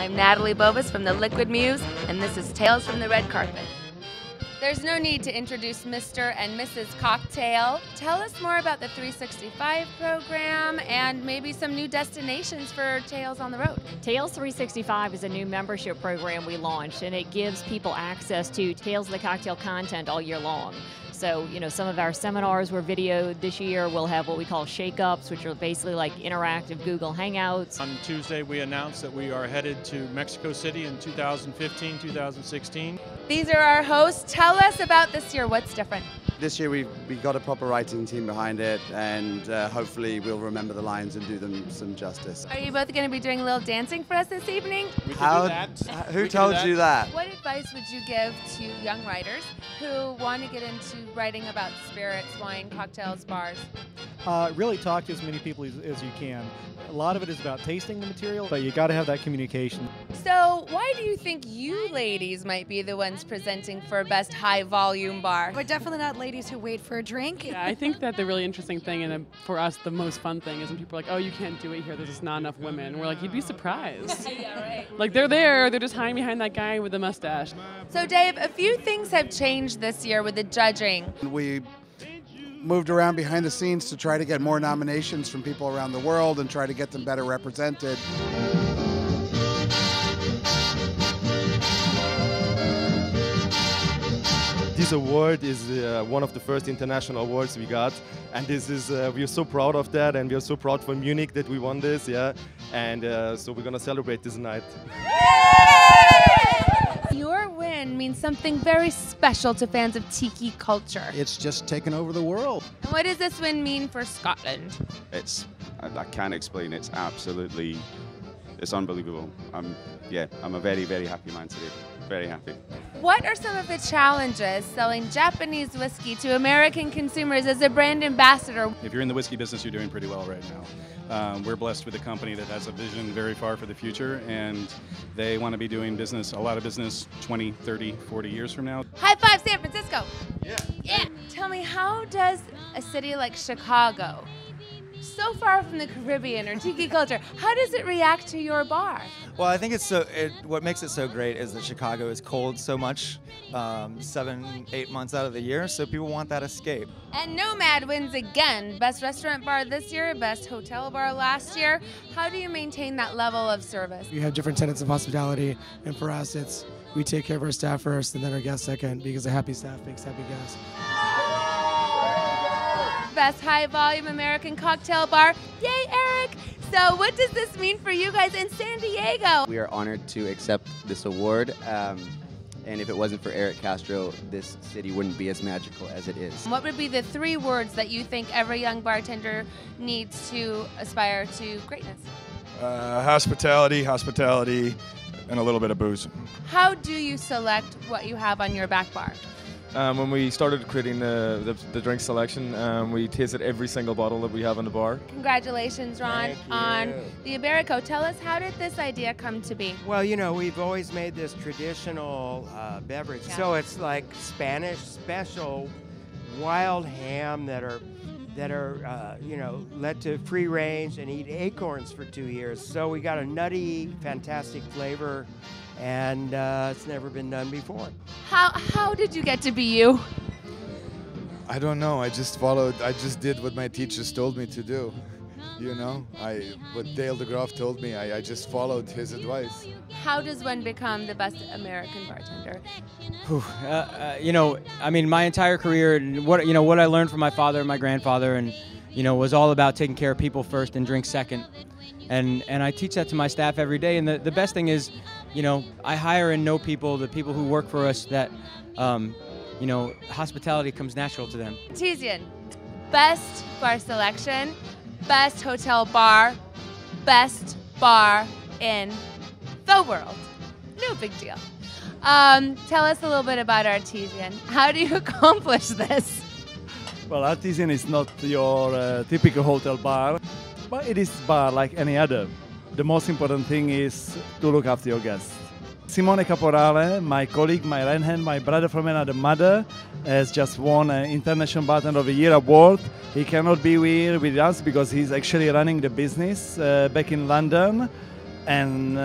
I'm Natalie Bovis from the Liquid Muse, and this is Tales from the Red Carpet. There's no need to introduce Mr. and Mrs. Cocktail. Tell us more about the 365 program and maybe some new destinations for Tales on the Road. Tales 365 is a new membership program we launched, and it gives people access to Tales of the Cocktail content all year long. So, some of our seminars were videoed this year. We'll have what we call shake-ups, which are basically like interactive Google Hangouts. On Tuesday, we announced that we are headed to Mexico City in 2015, 2016. These are our hosts. Tell us about this year. What's different? This year we got a proper writing team behind it, and hopefully we'll remember the lines and do them some justice. Are you both going to be doing a little dancing for us this evening? We can do that. Who told you that? What advice would you give to young writers who want to get into writing about spirits, wine, cocktails, bars? Really talk to as many people as you can. A lot of it is about tasting the material, but you got to have that communication. So why do you think you ladies might be the ones presenting for Best High Volume Bar? We're definitely not ladies who wait for a drink. Yeah, I think that the really interesting thing, and for us the most fun thing, is when people are like, oh, you can't do it here, there's just not enough women. And we're like, you'd be surprised. Yeah, right. Like, they're there, they're just hiding behind that guy with the mustache. So Dave, a few things have changed this year with the judging. We moved around behind the scenes to try to get more nominations from people around the world and try to get them better represented. This award is one of the first international awards we got, and this is we are so proud of that, and we are so proud for Munich that we won this, yeah. And so we're gonna celebrate this night. Your win means something very special to fans of tiki culture. It's just taken over the world. And what does this win mean for Scotland? I can't explain. It's unbelievable. I'm a very, very happy man today. Very happy. What are some of the challenges selling Japanese whiskey to American consumers as a brand ambassador? If you're in the whiskey business, you're doing pretty well right now. We're blessed with a company that has a vision very far for the future, and they want to be doing business, a lot of business, 20, 30, 40 years from now. High five, San Francisco! Yeah. Yeah. Tell me, how does a city like Chicago, so far from the Caribbean or tiki culture, how does it react to your bar? Well, I think what makes it so great is that Chicago is cold so much, 7-8 months out of the year, so people want that escape. And Nomad wins again. Best restaurant bar this year, best hotel bar last year. How do you maintain that level of service? We have different tenets of hospitality, and for us, we take care of our staff first and then our guests second, because a happy staff makes happy guests. Best high volume American cocktail bar. Yay, Eric! So what does this mean for you guys in San Diego? We are honored to accept this award, and if it wasn't for Eric Castro, this city wouldn't be as magical as it is. What would be the 3 words that you think every young bartender needs to aspire to greatness? Hospitality, and a little bit of booze. How do you select what you have on your back bar? When we started creating the drink selection, we tasted every single bottle that we have on the bar. Congratulations, Ron, on the Iberico. Tell us, how did this idea come to be? Well, we've always made this traditional beverage. Yeah. So it's like Spanish special wild ham that are let to free range and eat acorns for 2 years. So we got a nutty, fantastic flavor, and it's never been done before. How did you get to be you? I don't know. I just did what my teachers told me to do. What Dale DeGroff told me, I just followed his advice. How does one become the best American bartender? My entire career, what I learned from my father and my grandfather, and was all about taking care of people first and drink second. And I teach that to my staff every day. And the best thing is, I hire and know people, the people who work for us, that hospitality comes natural to them. Tizian, best bar selection, best hotel bar, best bar in the world. No big deal. Tell us a little bit about Artesian. How do you accomplish this? Well, Artesian is not your typical hotel bar, but it is a bar like any other. The most important thing is to look after your guests. Simone Caporale, my colleague, my right hand, my brother from another mother, has just won an International Bartender of the Year award. He cannot be here with us because he's actually running the business back in London. And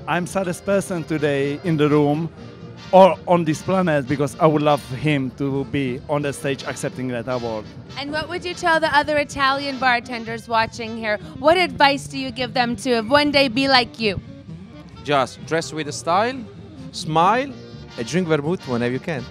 I'm saddest person today in the room or on this planet because I would love him to be on the stage accepting that award. And what would you tell the other Italian bartenders watching here? What advice do you give them to one day be like you? Just dress with style, smile, and drink vermouth whenever you can.